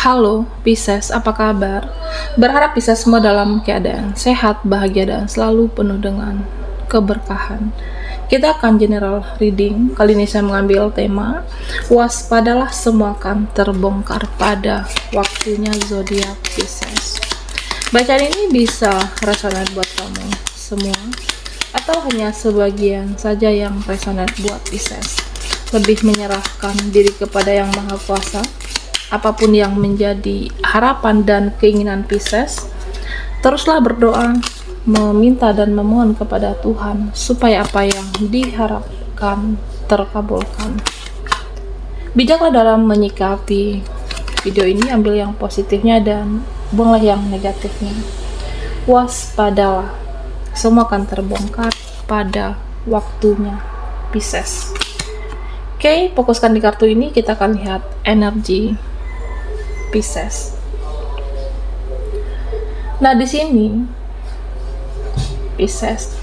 Halo Pisces, apa kabar? Berharap Pisces semua dalam keadaan sehat, bahagia, dan selalu penuh dengan keberkahan. Kita akan general reading. Kali ini saya mengambil tema waspadalah, semua akan terbongkar pada waktunya zodiak Pisces. Bacaan ini bisa resonate buat kamu semua atau hanya sebagian saja yang resonate buat Pisces. Lebih menyerahkan diri kepada Yang Maha Kuasa. Apapun yang menjadi harapan dan keinginan Pisces, teruslah berdoa, meminta dan memohon kepada Tuhan supaya apa yang diharapkan terkabulkan. Bijaklah dalam menyikapi video ini, ambil yang positifnya dan buanglah yang negatifnya. Waspadalah, semua akan terbongkar pada waktunya Pisces. Oke, fokuskan di kartu ini, kita akan lihat energi Pisces. Nah, di sini Pisces,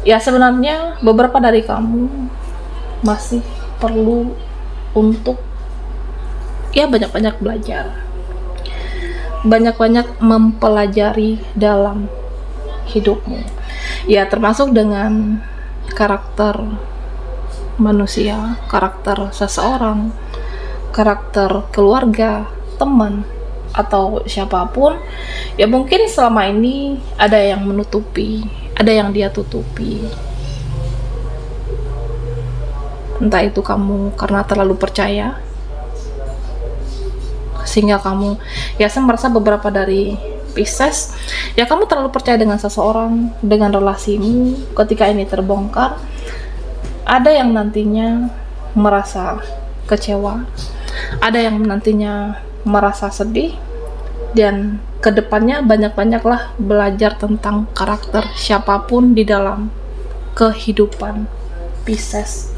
ya sebenarnya beberapa dari kamu masih perlu untuk banyak-banyak belajar, banyak-banyak mempelajari dalam hidupmu. Ya, termasuk dengan karakter manusia, karakter seseorang, karakter keluarga, teman, atau siapapun. Ya mungkin selama ini ada yang menutupi, ada yang dia tutupi. Entah itu kamu karena terlalu percaya, sehingga kamu, ya saya merasa beberapa dari Pisces, ya kamu terlalu percaya dengan seseorang, dengan relasimu. Ketika ini terbongkar, ada yang nantinya merasa kecewa, ada yang nantinya merasa sedih, dan kedepannya banyak-banyaklah belajar tentang karakter siapapun di dalam kehidupan Pisces.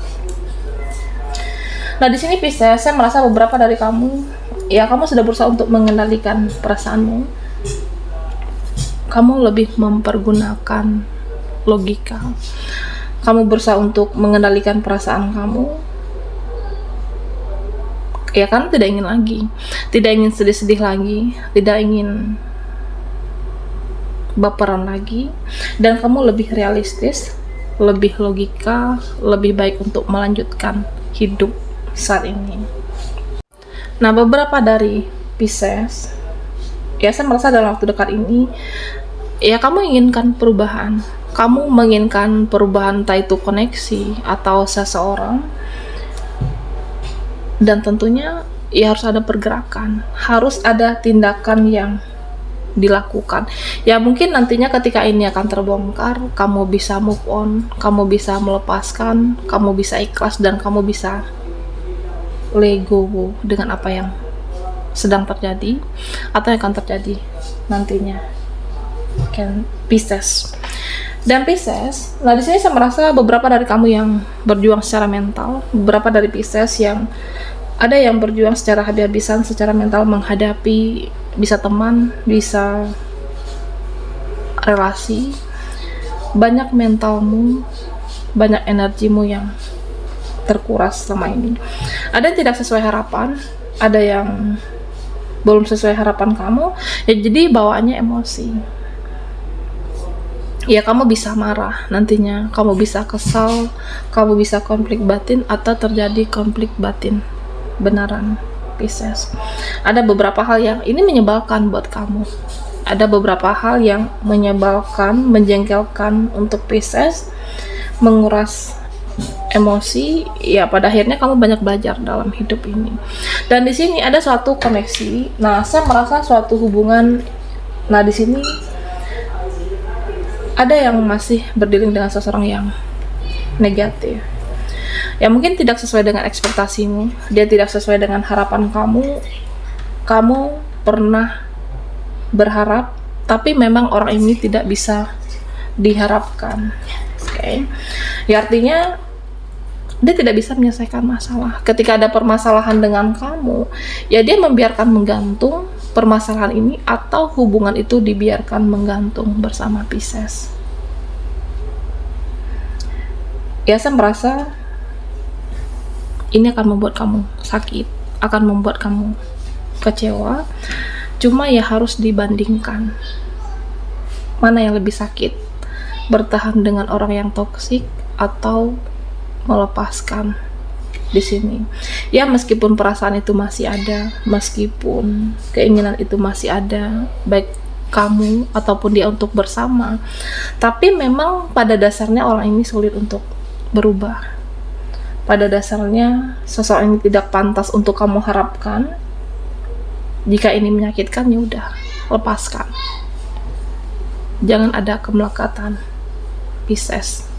Nah, di sini Pisces, saya merasa beberapa dari kamu, ya kamu sudah berusaha untuk mengendalikan perasaanmu. Kamu lebih mempergunakan logika. Kamu berusaha untuk mengendalikan perasaan kamu. Ya kan, tidak ingin lagi, tidak ingin sedih-sedih lagi, tidak ingin baperan lagi, dan kamu lebih realistis, lebih logika, lebih baik untuk melanjutkan hidup saat ini. Nah, beberapa dari Pisces, ya saya merasa dalam waktu dekat ini, ya kamu inginkan perubahan, kamu menginginkan perubahan, entah itu koneksi atau seseorang. Dan tentunya ya harus ada pergerakan, harus ada tindakan yang dilakukan. Ya mungkin nantinya ketika ini akan terbongkar, kamu bisa move on, kamu bisa melepaskan, kamu bisa ikhlas, dan kamu bisa let go dengan apa yang sedang terjadi atau yang akan terjadi nantinya. Pisces. Dan Pisces, nah di sini saya merasa beberapa dari kamu yang berjuang secara mental, beberapa dari Pisces yang ada yang berjuang secara habis-habisan secara mental menghadapi, bisa teman, bisa relasi. Banyak mentalmu, banyak energimu yang terkuras selama ini. Ada yang tidak sesuai harapan, ada yang belum sesuai harapan kamu, ya jadi bawaannya emosi. Ya kamu bisa marah nantinya, kamu bisa kesal, kamu bisa konflik batin, atau terjadi konflik batin benaran Pisces. Ada beberapa hal yang ini menyebalkan buat kamu, ada beberapa hal yang menyebalkan, menjengkelkan untuk Pisces, menguras emosi. Ya pada akhirnya kamu banyak belajar dalam hidup ini. Dan di sini ada suatu koneksi. Nah, saya merasa suatu hubungan. Nah, di sini ada yang masih berdiri dengan seseorang yang negatif. Ya mungkin tidak sesuai dengan ekspektasimu, dia tidak sesuai dengan harapan kamu. Kamu pernah berharap, tapi memang orang ini tidak bisa diharapkan. Oke. Ya artinya dia tidak bisa menyelesaikan masalah. Ketika ada permasalahan dengan kamu, ya dia membiarkan menggantung permasalahan ini, atau hubungan itu dibiarkan menggantung bersama Pisces. Ya saya merasa ini akan membuat kamu sakit, akan membuat kamu kecewa. Cuma ya harus dibandingkan mana yang lebih sakit, bertahan dengan orang yang toksik atau melepaskan. Di sini ya, meskipun perasaan itu masih ada, meskipun keinginan itu masih ada, baik kamu ataupun dia untuk bersama, tapi memang pada dasarnya orang ini sulit untuk berubah. Pada dasarnya seseorang ini tidak pantas untuk kamu harapkan. Jika ini menyakitkan, ya udah, lepaskan. Jangan ada kemelekatan, Pisces.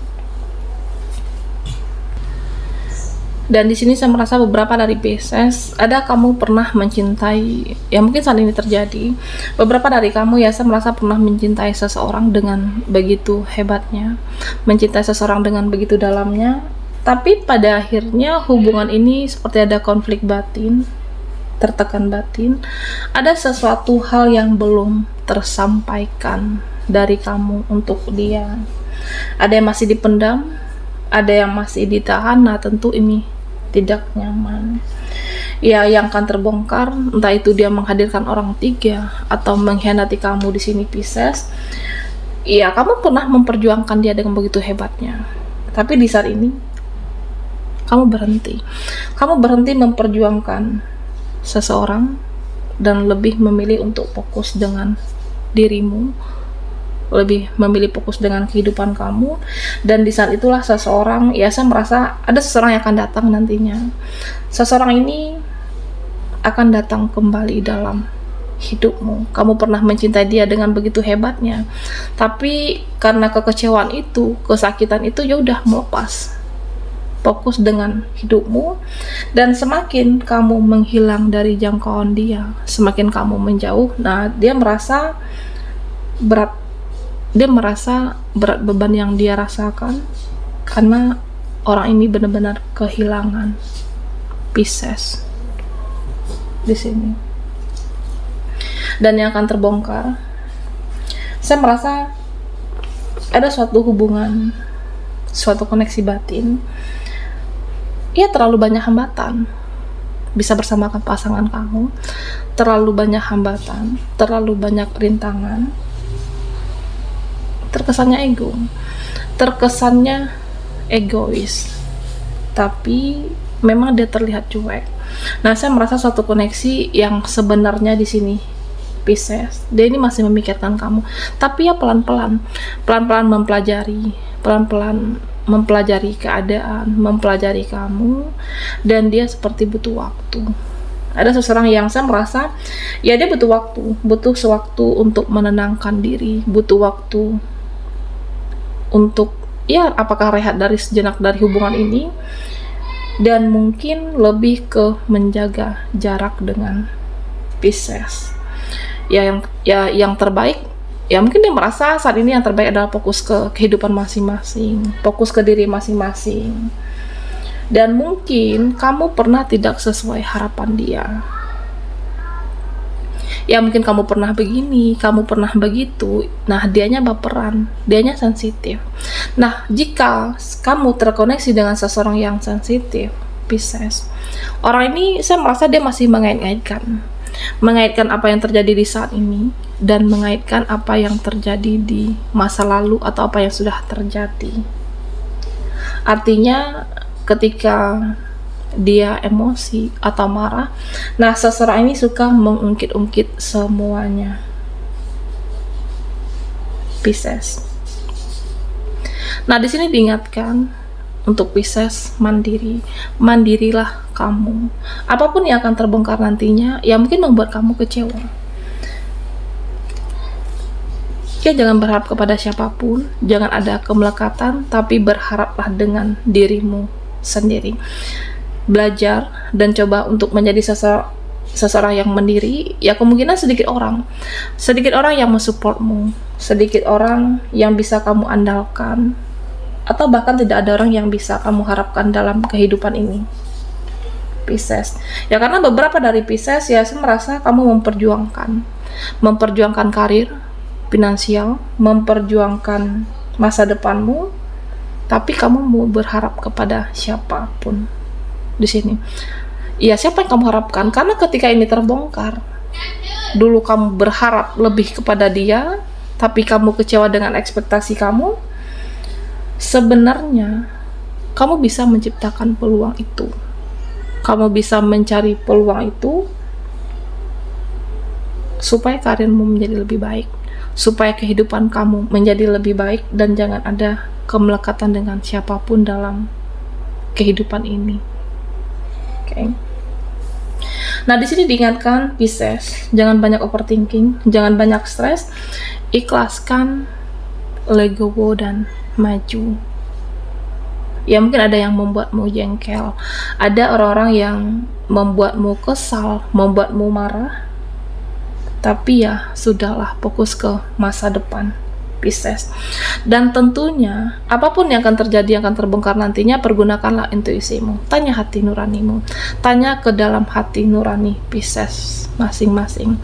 Dan di sini saya merasa beberapa dari Pisces, ada kamu pernah mencintai, ya mungkin saat ini terjadi. Beberapa dari kamu ya, saya merasa pernah mencintai seseorang dengan begitu hebatnya, mencintai seseorang dengan begitu dalamnya, tapi pada akhirnya hubungan ini seperti ada konflik batin, tertekan batin, ada sesuatu hal yang belum tersampaikan dari kamu untuk dia. Ada yang masih dipendam, ada yang masih ditahan. Nah, tentu ini tidak nyaman. Ya, yang akan terbongkar, entah itu dia menghadirkan orang ketiga atau mengkhianati kamu di sini, Pisces. Ya, kamu pernah memperjuangkan dia dengan begitu hebatnya, tapi di saat ini kamu berhenti. Kamu berhenti memperjuangkan seseorang dan lebih memilih untuk fokus dengan dirimu, lebih memilih fokus dengan kehidupan kamu. Dan di saat itulah seseorang, ya saya merasa ada seseorang yang akan datang nantinya. Seseorang ini akan datang kembali dalam hidupmu. Kamu pernah mencintai dia dengan begitu hebatnya, tapi karena kekecewaan itu, kesakitan itu, ya udah, melepas, fokus dengan hidupmu. Dan semakin kamu menghilang dari jangkauan dia, semakin kamu menjauh, nah dia merasa berat beban yang dia rasakan karena orang ini benar-benar kehilangan, Pisces di sini. Dan yang akan terbongkar, saya merasa ada suatu hubungan, suatu koneksi batin. Ya, terlalu banyak hambatan bisa bersamakan pasangan kamu, terlalu banyak hambatan, terlalu banyak rintangan. Terkesannya terkesannya egois, tapi memang dia terlihat cuek. Nah, saya merasa suatu koneksi yang sebenarnya di sini, Pisces, dia ini masih memikirkan kamu, tapi ya pelan-pelan mempelajari keadaan, mempelajari kamu, dan dia seperti butuh waktu. Ada seseorang yang saya merasa, ya dia butuh sewaktu untuk menenangkan diri, butuh waktu untuk, ya apakah rehat dari sejenak dari hubungan ini, dan mungkin lebih ke menjaga jarak dengan Pisces. Yang terbaik, ya mungkin dia merasa saat ini yang terbaik adalah fokus ke kehidupan masing-masing, fokus ke diri masing-masing. Dan mungkin kamu pernah tidak sesuai harapan dia. Ya mungkin kamu pernah begini, kamu pernah begitu. Nah, dianya baperan, dianya sensitif. Nah, jika kamu terkoneksi dengan seseorang yang sensitif, Pisces, orang ini saya merasa dia masih mengaitkan apa yang terjadi di saat ini, dan mengaitkan apa yang terjadi di masa lalu atau apa yang sudah terjadi. Artinya ketika dia emosi atau marah, nah seseorang ini suka mengungkit-ungkit semuanya, Pisces. Nah, di sini diingatkan untuk Pisces, mandirilah kamu. Apapun yang akan terbongkar nantinya, yang mungkin membuat kamu kecewa, ya jangan berharap kepada siapapun, jangan ada kemelekatan, tapi berharaplah dengan dirimu sendiri. Belajar dan coba untuk menjadi seseorang yang mandiri. Ya kemungkinan sedikit orang yang mensupportmu, sedikit orang yang bisa kamu andalkan, atau bahkan tidak ada orang yang bisa kamu harapkan dalam kehidupan ini, Pisces. Ya karena beberapa dari Pisces, ya saya merasa kamu memperjuangkan karir, finansial, memperjuangkan masa depanmu, tapi kamu mau berharap kepada siapapun di sini. Ya, siapa yang kamu harapkan? Karena ketika ini terbongkar, dulu kamu berharap lebih kepada dia, tapi kamu kecewa dengan ekspektasi kamu. Sebenarnya kamu bisa menciptakan peluang itu, kamu bisa mencari peluang itu supaya karirmu menjadi lebih baik, supaya kehidupan kamu menjadi lebih baik, dan jangan ada kemelekatan dengan siapapun dalam kehidupan ini. Oke. Nah, di sini diingatkan Pisces, jangan banyak overthinking, jangan banyak stres, ikhlaskan, legowo, dan maju. Ya, mungkin ada yang membuatmu jengkel, ada orang-orang yang membuatmu kesal, membuatmu marah, tapi ya sudahlah, fokus ke masa depan, Pisces. Dan tentunya apapun yang akan terjadi, yang akan terbongkar nantinya, pergunakanlah intuisimu, tanya hati nuranimu, tanya ke dalam hati nurani Pisces masing-masing.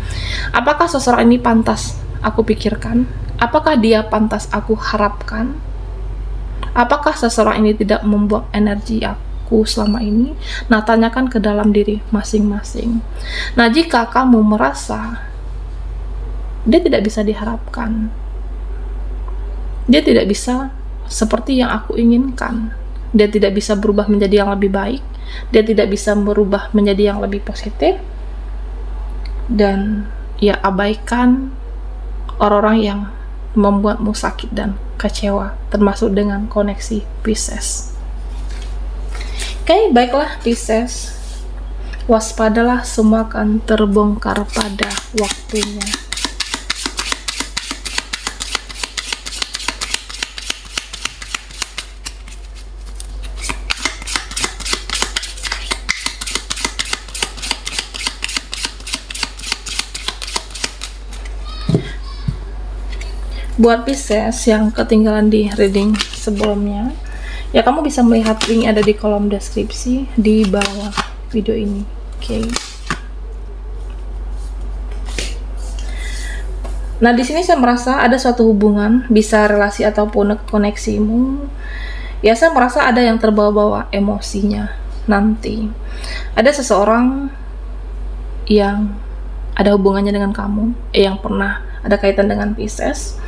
Apakah seseorang ini pantas aku pikirkan? Apakah dia pantas aku harapkan? Apakah seseorang ini tidak membuang energi aku selama ini? Nah, tanyakan ke dalam diri masing-masing. Nah, jika kamu merasa dia tidak bisa diharapkan, dia tidak bisa seperti yang aku inginkan, dia tidak bisa berubah menjadi yang lebih baik, dia tidak bisa berubah menjadi yang lebih positif, dan ya abaikan orang-orang yang membuatmu sakit dan kecewa, termasuk dengan koneksi Pisces. Oke, baiklah Pisces, waspadalah, semua akan terbongkar pada waktunya. Buat Pisces yang ketinggalan di reading sebelumnya, ya kamu bisa melihat link ada di kolom deskripsi di bawah video ini. Oke. Nah, di sini saya merasa ada suatu hubungan, bisa relasi ataupun koneksimu. Ya, saya merasa ada yang terbawa-bawa emosinya nanti. Ada seseorang yang ada hubungannya dengan kamu, yang pernah ada kaitan dengan Pisces.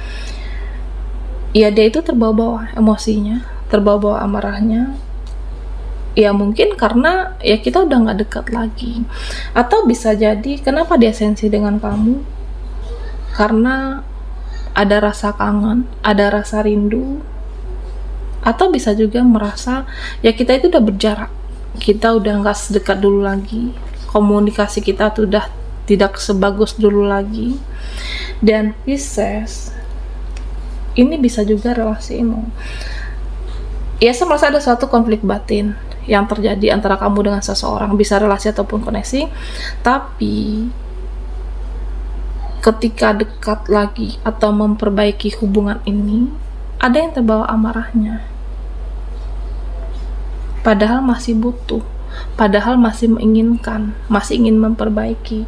Ya, dia itu terbawa-bawa emosinya, terbawa-bawa amarahnya. Ya, mungkin karena ya kita udah nggak dekat lagi. Atau bisa jadi kenapa dia sensi dengan kamu? Karena ada rasa kangen, ada rasa rindu. Atau bisa juga merasa ya kita itu udah berjarak, kita udah nggak sedekat dulu lagi, komunikasi kita tuh udah tidak sebagus dulu lagi. Dan Pisces, ini bisa juga relasimu. Ya, saya merasa ada suatu konflik batin yang terjadi antara kamu dengan seseorang, bisa relasi ataupun koneksi. Tapi ketika dekat lagi atau memperbaiki hubungan ini, ada yang terbawa amarahnya. Padahal masih butuh, padahal masih menginginkan, masih ingin memperbaiki.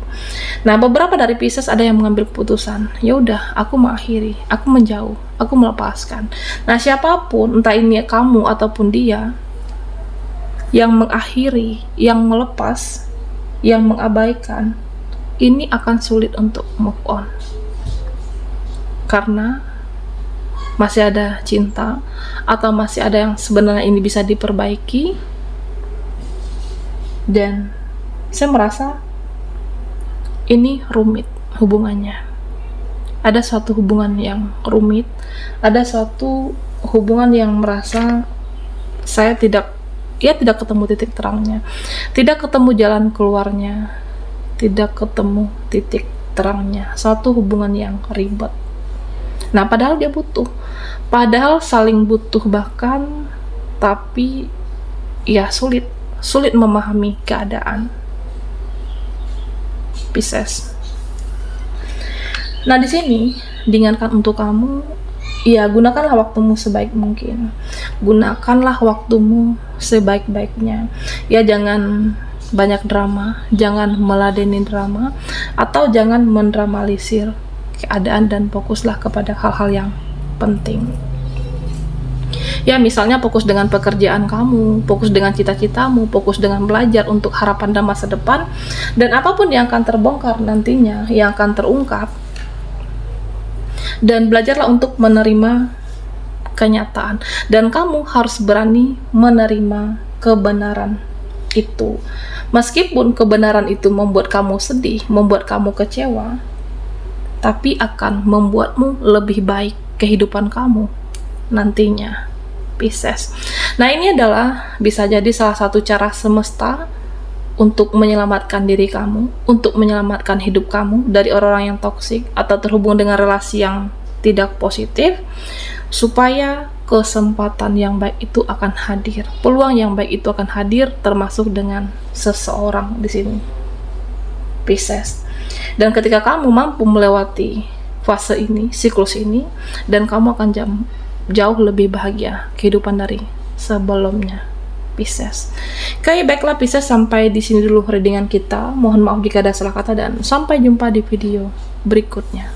Nah, beberapa dari Pisces ada yang mengambil keputusan, ya udah, aku mengakhiri, aku menjauh, aku melepaskan. Nah, siapapun, entah ini kamu ataupun dia, yang mengakhiri, yang melepas, yang mengabaikan, ini akan sulit untuk move on, karena masih ada cinta, atau masih ada yang sebenarnya ini bisa diperbaiki. Dan saya merasa ini rumit hubungannya. Ada suatu hubungan yang rumit, ada suatu hubungan yang merasa saya tidak ketemu titik terangnya, tidak ketemu jalan keluarnya, tidak ketemu titik terangnya. Suatu hubungan yang ribet. Nah, padahal dia butuh, padahal saling butuh bahkan, tapi ya sulit memahami keadaan Pisces. Nah, di sini diingatkan untuk kamu, ya gunakanlah waktumu sebaik mungkin, gunakanlah waktumu sebaik-baiknya. Ya, jangan banyak drama, jangan meladeni drama, atau jangan mendramalisir keadaan, dan fokuslah kepada hal-hal yang penting. Ya, misalnya fokus dengan pekerjaan kamu, fokus dengan cita-citamu, fokus dengan belajar untuk harapan dan masa depan, dan apapun yang akan terbongkar nantinya, yang akan terungkap. Dan belajarlah untuk menerima kenyataan, dan kamu harus berani menerima kebenaran itu. Meskipun kebenaran itu membuat kamu sedih, membuat kamu kecewa, tapi akan membuatmu lebih baik kehidupan kamu nantinya, Pisces. Nah, ini adalah bisa jadi salah satu cara semesta untuk menyelamatkan diri kamu, untuk menyelamatkan hidup kamu dari orang-orang yang toksik atau terhubung dengan relasi yang tidak positif, supaya kesempatan yang baik itu akan hadir, peluang yang baik itu akan hadir, termasuk dengan seseorang di sini, Pisces. Dan ketika kamu mampu melewati fase ini, siklus ini, dan kamu akan jauh lebih bahagia kehidupan dari sebelumnya, Pisces. Oke, baiklah Pisces, sampai di sini dulu readingan kita. Mohon maaf jika ada salah kata, dan sampai jumpa di video berikutnya.